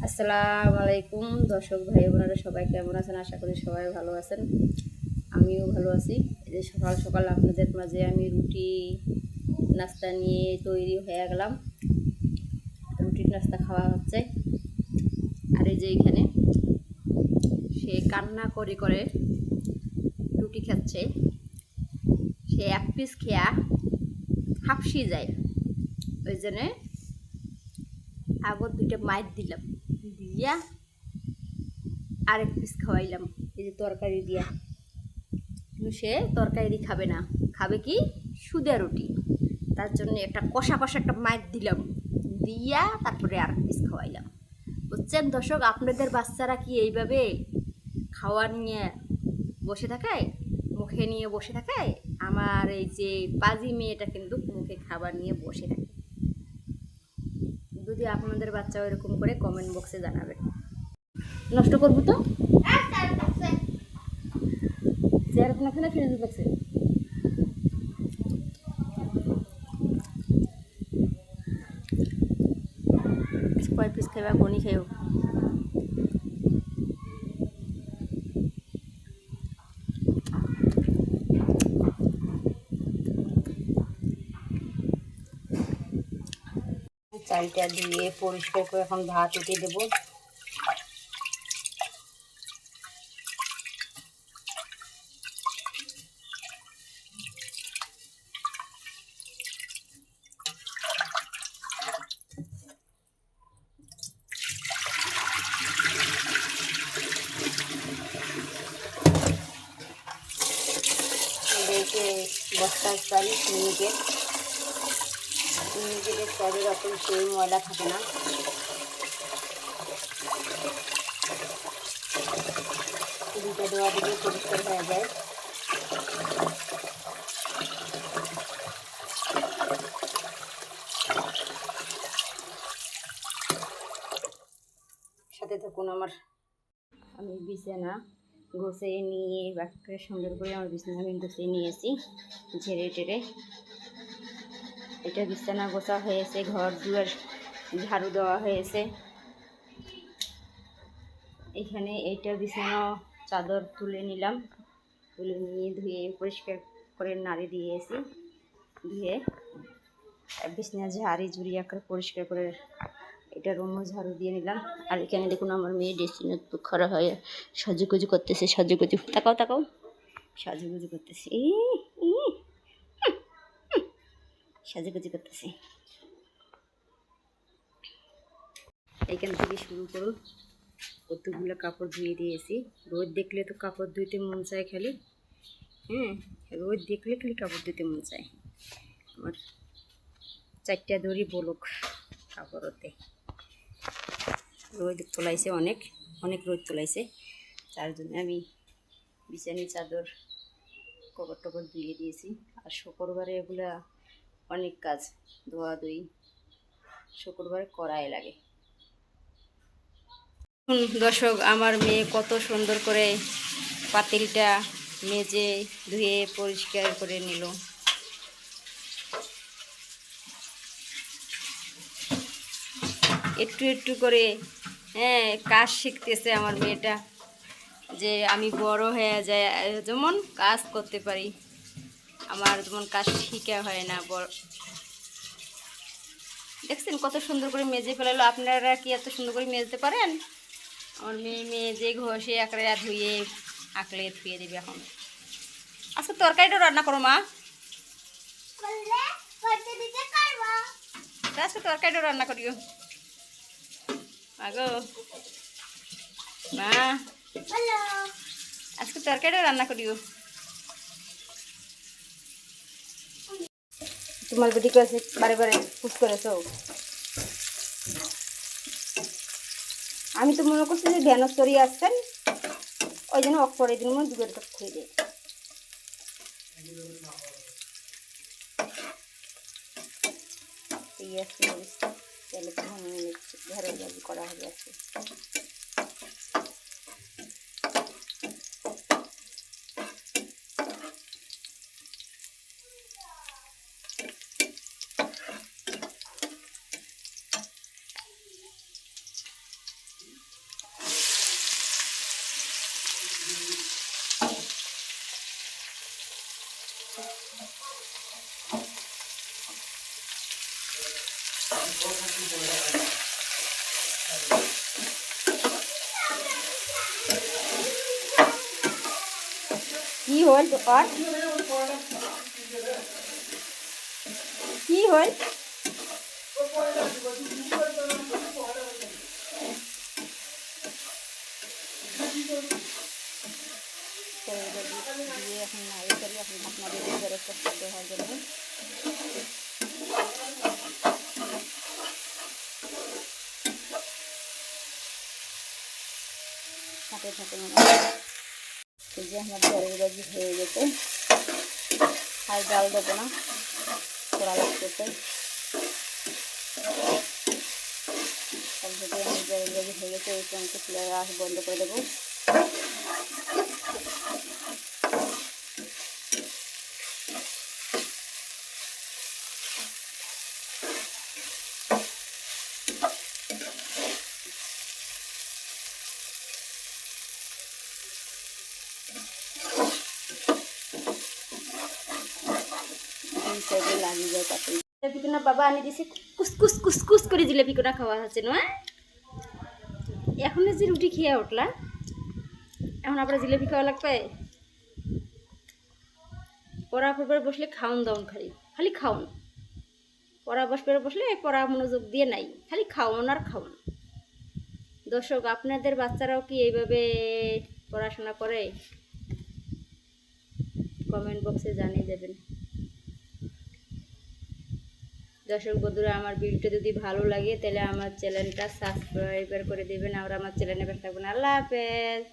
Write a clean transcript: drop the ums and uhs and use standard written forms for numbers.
আসসালামু আলাইকুম দর্শক ভাই বোনেরা, সবাই কেমন আছেন? আশা করি সবাই ভালো আছেন। আমিও ভালো আছি। এই যে সকাল সকাল আপনাদের মাঝে আমি রুটি নাস্তা নিয়ে তৈরি হয়ে গেলাম। রুটির নাস্তা খাওয়া হচ্ছে। আর এই যে এখানে সে কান্না করে করে রুটি খাচ্ছে। সে এক পিস খেয়া হাঁপসিয়ে যায়। ওই জন্যে আগর দুইটা মাইর দিলাম, দিয়া আরেক পিস খাওয়াইলাম এই যে তরকারি দিয়া। সে তরকারি খাবে না, খাবে কি সুদা রুটি। তার জন্য একটা কষা কষা একটা মাইর দিলাম, দিয়া তারপরে আর পিস খাওয়াইলাম। বুঝছেন দর্শক, আপনাদের বাচ্চারা কি এইভাবে খাওয়া নিয়ে বসে থাকে, মুখে নিয়ে বসে থাকে? আমার এই যে পাজি মেয়েটা কিন্তু মুখে খাবার নিয়ে বসে থাকে। যদি আপনাদের বাচ্চা এরকম করে কমেন্ট বক্সে জানাবেন। নষ্ট করবো তো চেয়ার আপনার ফ্রিজ বক্সে কয় পিস খাইবা গনি খাইও। চালটা দিয়ে পরিষ্কার করে এখন ভাত উঠিয়ে দেবো। বস্তার চাল নিজেদের চালের অত সেই ময়লা থাকে না। দুটা দেওয়া দিলে পরিষ্কার হয়ে যায়। সাথে থাকুন আমার। আমি বিছানা গোছিয়ে নিয়ে বাক্যের সুন্দর করে আমার বিছানা আমি গুছিয়ে নিয়েছি ঝেড়ে টেড়ে। এটা বিছানা গোছা হয়েছে, ঘর দুয়ার ঝাড়ু দেওয়া হয়েছে। এখানে এইটা বিছানা চাদর তুলে নিলাম, তুলে নিয়ে ধুয়ে পরিষ্কার করে নাড়ি দিয়েছি। ধুয়ে বিছানা ঝাড়ি ঝুড়ি আকার পরিষ্কার করে এটা রুমও ঝাড়ু দিয়ে নিলাম। আর এখানে দেখুন আমার মেয়ে ডেস্টিনের খরা হয়ে সাজুগুজু করতেছে। সাজুগুজু তাকাও তাকাও, সাজুগুজু করতেছে, সাজুগুজু করতেছে। এইখান থেকে শুরু করুন। কতগুলো কাপড় ধুয়ে দিয়েছি। রোদ দেখলে তো কাপড় ধুইতে মন চায় খালি। রোদ দেখলে খালি কাপড় ধুইতে মন চায়। আমার 4টা দড়ি বলুক কাপড়তে। রোদ তোলাইছে, অনেক অনেক রোদ তোলাইছে। তার জন্য আমি বিছানি চাদর কবর টবর ধুয়ে দিয়েছি। আর শুক্রবারে এগুলা অনেক কাজ, ধোয়াধুয়ি শুক্রবারে করাই লাগে। দর্শক, আমার মেয়ে কত সুন্দর করে পাতিলটা মেজে ধুয়ে পরিষ্কার করে নিল। একটু একটু করে কাজ শিখতেছে আমার মেয়েটা, যে আমি বড় হয়ে যায় যেমন কাজ করতে পারি, আমার যেমন কাজ শিখা হয় না। দেখছেন কত সুন্দর করে মেজে ফেলালো। আপনারা কি এত সুন্দর করে মেজতে পারেন? আমার মেয়ে মেজে ঘষে একড়ে ধুয়ে আঁকলে ধুয়ে দেবে। এখন আজকে তরকারিটা রান্না করো মা, আজকে তরকারিটা রান্না করিও আগো মা, আজকে তরকারিটা রান্না করিও। তোমার বেটি কাছে বারে বারে পুষ করেছ। আমি তো মনে করছি যে জ্ঞানস্তরী আসছেন, ওই জন্য অফ করে দিন মনে দুপুরে টক খুঁয়ে দিয়ে তেলে ঘরে করা হবে আজকে। হল তোর কি হল দিয়ে এখন নাড়ি করি এখন ঢাকনা দিয়ে বেরোতে সেদ্ধ হওয়ার জন্য সাথে সাথে এই যে আমার ঘরের বাজি হয়ে গেছে আর ডাল দেবো না কড়া লাগতেছে তারপরে আমি ঘরের বাজি হয়ে গেছে এই টমেটো চুলার আঁচ বন্ধ করে দেবো লাগিয়ে যায় তাতে জিলেপি কোনা বাবা আনি দিছে কুসকুস কুসকুস করে জিলেপি কোনা খাওয়া হচ্ছে না এখন যে রুটি খেয়ে উঠলা এখন আবার জিলেপি খাওয়া লাগবে পড়া পড়বার বসলে খাওন দাওন খালি খালি খাওন পড়া বসলে পড়া মনোযোগ দিয়ে নাই খালি খাওন আর খাওন দর্শক আপনাদের বাচ্চারাও কি এইভাবে পড়াশোনা করে কমেন্ট বক্সে জানিয়ে দেবেন দর্শক বন্ধুরা আমার ভিডিওটা যদি ভালো লাগে তাহলে আমার চ্যানেলটা সাবস্ক্রাইব করে দেবেন আর আমার চ্যানেলে পাশে থাকবেন আল্লাহ হাফেজ।